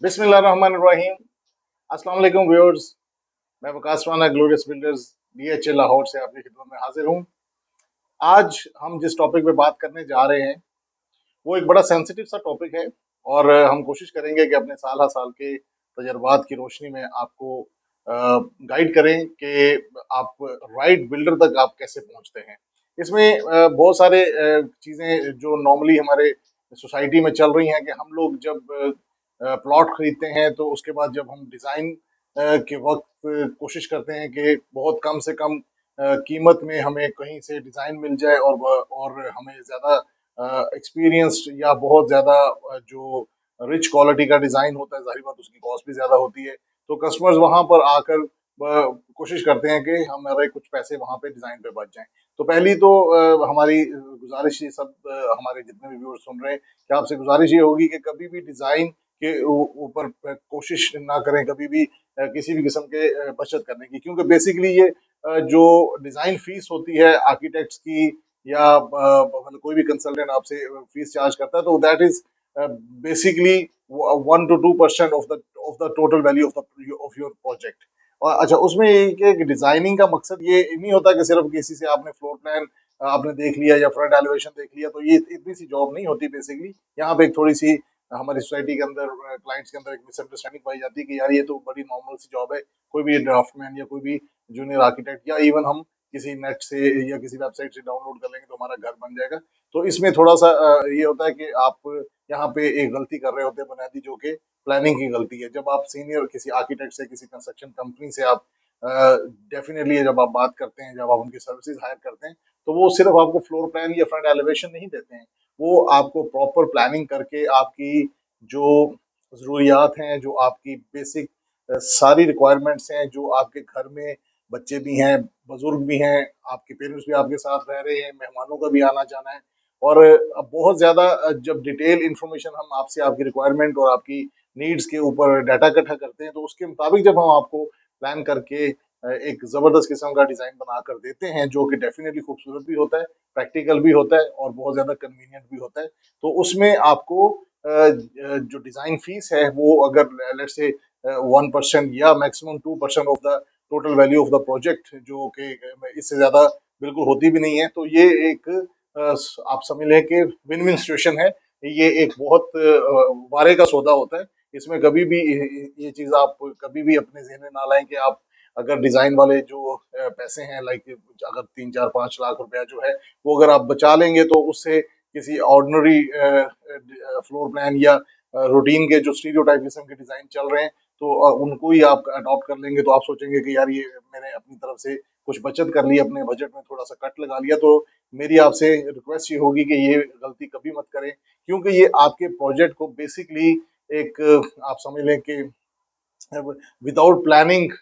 बिस्मिल्लाहिर्रहमानिर्रहीम। अस्सलाम वालेकुम व्यूअर्स। मैं Waqas Rana glorious builders DHL Lahore से आपकी खिदमत में हाजिर हूँ। आज हम जिस टॉपिक पे बात करने जा रहे हैं वो एक बड़ा सेंसिटिव सा टॉपिक है, और हम कोशिश करेंगे कि अपने साल हर साल के तजर्बात की रोशनी में आपको गाइड करें कि आप राइट बिल्डर तक आप कैसे पहुंचते हैं। इसमें बहुत सारे चीज़ें जो नॉर्मली हमारे सोसाइटी में चल रही हैं कि हम लोग जब प्लॉट खरीदते हैं तो उसके बाद जब हम डिज़ाइन के वक्त कोशिश करते हैं कि बहुत कम से कम कीमत में हमें कहीं से डिज़ाइन मिल जाए, और हमें ज़्यादा एक्सपीरियंस्ड या बहुत ज़्यादा जो रिच क्वालिटी का डिज़ाइन होता है, ज़ाहिर बात उसकी कॉस्ट भी ज़्यादा होती है। तो कस्टमर्स वहाँ पर आकर कोशिश करते हैं कि हमारे कुछ पैसे वहाँ पे डिज़ाइन पे बच जाएं। तो पहली तो हमारी गुजारिश ये सब हमारे जितने भी व्यूअर्स सुन रहे हैं कि आपसे गुजारिश ये होगी कि कभी भी डिज़ाइन के ऊपर कोशिश ना करें, कभी भी किसी भी किस्म के बचत करने की, क्योंकि बेसिकली ये जो डिज़ाइन फीस होती है आर्किटेक्ट्स की, या मतलब कोई भी कंसल्टेंट आपसे फीस चार्ज करता है, तो that is basically 1 to 2% of the total value of your project. और अच्छा, उसमें ये कि डिजाइनिंग का मकसद ये नहीं होता कि सिर्फ किसी से आपने फ्लोर प्लान आपने देख लिया या फ्रंट एलिवेशन देख लिया तो ये इतनी सी जॉब नहीं होती। बेसिकली यहाँ पे एक थोड़ी सी हमारी सोसाइटी के अंदर क्लाइंट्स के अंदर एक मिसअंडरस्टैंडिंग पाई जाती है कि यार ये तो बड़ी नॉर्मल सी जॉब है, कोई भी ड्राफ्टमैन या कोई भी जूनियर आर्किटेक्ट या इवन हम किसी नेट से या किसी वेबसाइट से डाउनलोड कर लेंगे तो हमारा घर बन जाएगा। तो इसमें थोड़ा सा ये होता है कि आप यहाँ पे एक गलती कर रहे होते हैं बुनियादी, जो कि प्लानिंग की गलती है। जब आप सीनियर किसी आर्किटेक्ट से किसी कंस्ट्रक्शन कंपनी से आप डेफिनेटली जब आप बात करते हैं, जब आप उनकी सर्विसेज हायर करते हैं, तो वो सिर्फ आपको फ्लोर प्लान या फ्रंट एलिवेशन नहीं देते हैं, वो आपको प्रॉपर प्लानिंग करके आपकी जो ज़रूरियात हैं, जो आपकी बेसिक सारी रिक्वायरमेंट्स हैं, जो आपके घर में बच्चे भी हैं, बुजुर्ग भी हैं, आपके पेरेंट्स भी आपके साथ रह रहे हैं, मेहमानों का भी आना जाना है, और अब बहुत ज़्यादा जब डिटेल इंफॉर्मेशन हम आपसे आपकी रिक्वायरमेंट और आपकी नीड्स के ऊपर डाटा इकट्ठा करते हैं, तो उसके मुताबिक जब हम आपको प्लान करके एक ज़बरदस्त किस्म का डिज़ाइन बना कर देते हैं, जो कि डेफिनेटली खूबसूरत भी होता है, प्रैक्टिकल भी होता है और बहुत ज़्यादा कन्वीनियंट भी होता है। तो उसमें आपको जो डिज़ाइन फीस है वो अगर लेट्स से 1% या maximum 2% of the total value of the project, जो कि इससे ज़्यादा बिल्कुल होती भी नहीं है, तो ये एक आप समझ लें कि विन विन सिचुएशन है। ये एक बहुत वारे का सौदा होता है। इसमें कभी भी ये चीज़ आप कभी भी अपने ज़हन में ना लाएं कि आप अगर डिज़ाइन वाले जो पैसे हैं, लाइक अगर 3 4 5 लाख रुपया जो है वो अगर आप बचा लेंगे, तो उससे किसी ऑर्डिनरी फ्लोर प्लान या रूटीन के जो स्टीरियोटाइप किस्म के डिज़ाइन चल रहे हैं, तो उनको ही आप अडॉप्ट कर लेंगे, तो आप सोचेंगे कि यार ये मैंने अपनी तरफ से कुछ बचत कर ली, अपने बजट में थोड़ा सा कट लगा लिया। तो मेरी आपसे रिक्वेस्ट ये होगी कि ये गलती कभी मत करें, क्योंकि ये आपके प्रोजेक्ट को बेसिकली एक आप समझ लें कि विदाउट प्लानिंग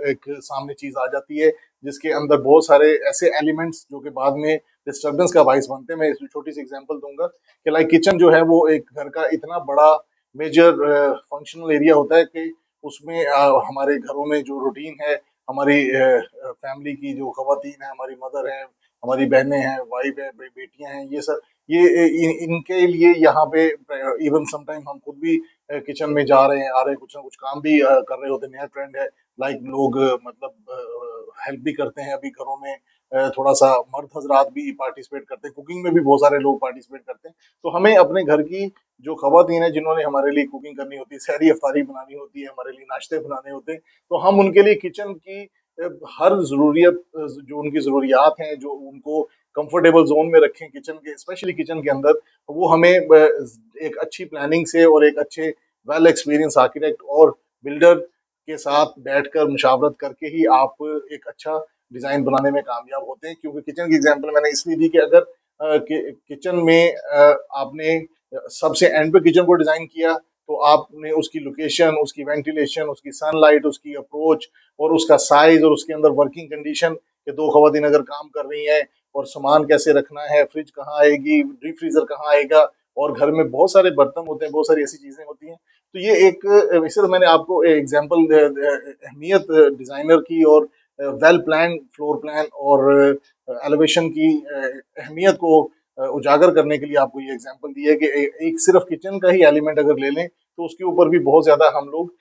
एक सामने चीज आ जाती है, जिसके अंदर बहुत सारे ऐसे एलिमेंट्स जो कि बाद में डिस्टरबेंस का बाइस बनते हैं। मैं इसमें छोटी सी एग्जांपल दूंगा कि लाइक किचन जो है वो एक घर का इतना बड़ा मेजर फंक्शनल एरिया होता है कि उसमें हमारे घरों में जो रूटीन है, हमारी फैमिली की जो खवातीन है, हमारी मदर है, हमारी बहनें हैं, वाइफ है, बेटियां हैं, ये सब ये इनके लिए यहाँ पे इवन समटाइम हम खुद भी किचन में जा रहे हैं आ रहे हैं, कुछ ना कुछ काम भी कर रहे होते हैं। नया ट्रेंड है, लाइक लोग मतलब हेल्प भी करते हैं अभी घरों में, थोड़ा सा मर्द हजरात भी पार्टिसिपेट करते हैं, कुकिंग में भी बहुत सारे लोग पार्टिसिपेट करते हैं। तो हमें अपने घर की जो खवातीन है जिन्होंने हमारे लिए कुकिंग करनी होती है, सहरी अफ्तारी बनानी होती है, हमारे लिए नाश्ते बनाने होते हैं, तो हम उनके लिए किचन की हर ज़रूरियत जो उनकी ज़रूरियात हैं, जो उनको कंफर्टेबल जोन में रखें किचन के, स्पेशली किचन के अंदर, वो हमें एक अच्छी प्लानिंग से और एक अच्छे वेल एक्सपीरियंस आर्किटेक्ट और बिल्डर के साथ बैठकर मुशावरत करके ही आप एक अच्छा डिज़ाइन बनाने में कामयाब होते हैं। क्योंकि किचन की एग्जांपल मैंने इसलिए दी कि अगर किचन में आपने सबसे एंड पे किचन को डिज़ाइन किया, तो आपने उसकी लोकेशन, उसकी वेंटिलेशन, उसकी सनलाइट, उसकी अप्रोच और उसका साइज और उसके अंदर वर्किंग कंडीशन के दो खवातीन अगर काम कर रही हैं, और सामान कैसे रखना है, फ्रिज कहाँ आएगी, डीप फ्रीजर कहाँ आएगा, और घर में बहुत सारे बर्तन होते हैं, बहुत सारी ऐसी चीजें होती हैं। तो ये एक वैसे तो मैंने आपको एग्जांपल अहमियत डिजाइनर की और वेल प्लान फ्लोर प्लान और एलिवेशन की अहमियत को उजागर करने के लिए आपको ये एग्जांपल दी है कि एक सिर्फ किचन का ही एलिमेंट अगर ले लें, तो उसके ऊपर भी बहुत ज़्यादा हम लोग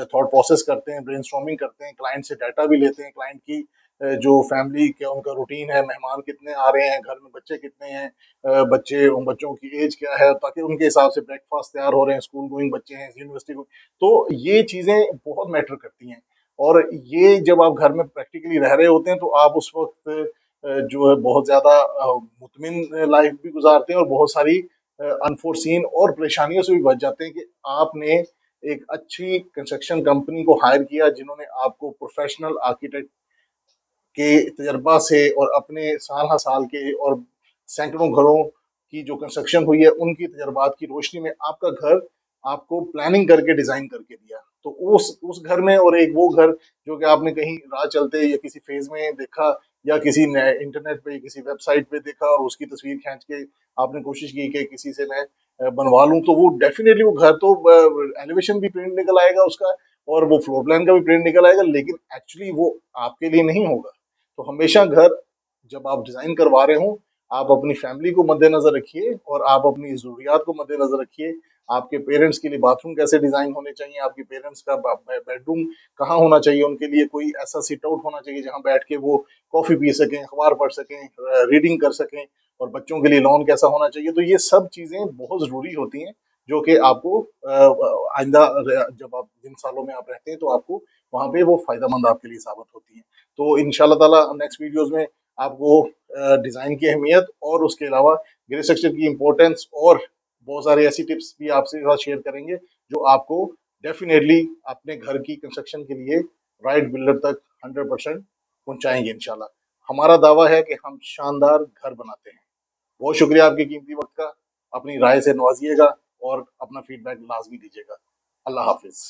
थॉट प्रोसेस करते हैं, ब्रेनस्टॉर्मिंग करते हैं, क्लाइंट से डाटा भी लेते हैं, क्लाइंट की जो फैमिली क्या उनका रूटीन है, मेहमान कितने आ रहे हैं, घर में बच्चे कितने हैं, बच्चों की एज क्या है, ताकि उनके हिसाब से ब्रेकफास्ट तैयार हो रहे हैं, स्कूल गोइंग बच्चे हैं, यूनिवर्सिटी को। तो ये चीज़ें बहुत मैटर करती हैं। और ये जब आप घर में प्रैक्टिकली रह रहे होते हैं तो आप उस वक्त जो है बहुत ज़्यादा मुतमिन लाइफ भी गुजारते हैं और बहुत सारी अनफोर्सीन और परेशानियों से भी बच जाते हैं कि आपने एक अच्छी कंस्ट्रक्शन कंपनी को हायर किया जिन्होंने आपको प्रोफेशनल आर्किटेक्ट के तजर्बा से और अपने साल हर साल के और सैकड़ों घरों की जो कंस्ट्रक्शन हुई है उनकी तजर्बात की रोशनी में आपका घर आपको प्लानिंग करके डिजाइन करके दिया। तो उस घर में और एक वो घर जो कि आपने कहीं राह चलते या किसी फेज में देखा या किसी इंटरनेट पे किसी वेबसाइट पे देखा और उसकी तस्वीर खींच के आपने कोशिश की कि किसी से मैं बनवा लूं, तो वो डेफिनेटली वो घर तो एलिवेशन भी प्रिंट निकल आएगा उसका और वो फ्लोर प्लान का भी प्रिंट निकल आएगा, लेकिन एक्चुअली वो आपके लिए नहीं होगा। तो हमेशा घर जब आप डिजाइन करवा रहे हो, आप अपनी फैमिली को मद्देनजर रखिए और आप अपनी जरूरियात को मद्देनजर रखिए। आपके पेरेंट्स के लिए बाथरूम कैसे डिजाइन होने चाहिए, आपके पेरेंट्स का बेडरूम कहाँ होना चाहिए, उनके लिए कोई ऐसा सिट आउट होना चाहिए जहाँ बैठ के वो कॉफी पी सकें, अखबार पढ़ सकें, रीडिंग कर सकें, और बच्चों के लिए लॉन कैसा होना चाहिए। तो ये सब चीजें बहुत जरूरी होती हैं जो कि आपको आइंदा जब आप जिन सालों में आप रहते हैं तो आपको वहां पे वो फायदेमंद आपके लिए साबित होती है। तो इंशाल्लाह ताला नेक्स्ट वीडियोस में आपको डिज़ाइन की अहमियत और उसके अलावा ग्रे स्ट्रक्चर की इम्पोर्टेंस और बहुत सारे ऐसी टिप्स भी आपसे साथ शेयर करेंगे जो आपको डेफिनेटली अपने घर की कंस्ट्रक्शन के लिए राइट बिल्डर तक 100% पहुंचाएंगे इंशाल्लाह। हमारा दावा है कि हम शानदार घर बनाते हैं। बहुत शुक्रिया आपके कीमती वक्त का। अपनी राय से नवाजिएगा और अपना फीडबैक लाजमी दीजिएगा। अल्लाह हाफिज।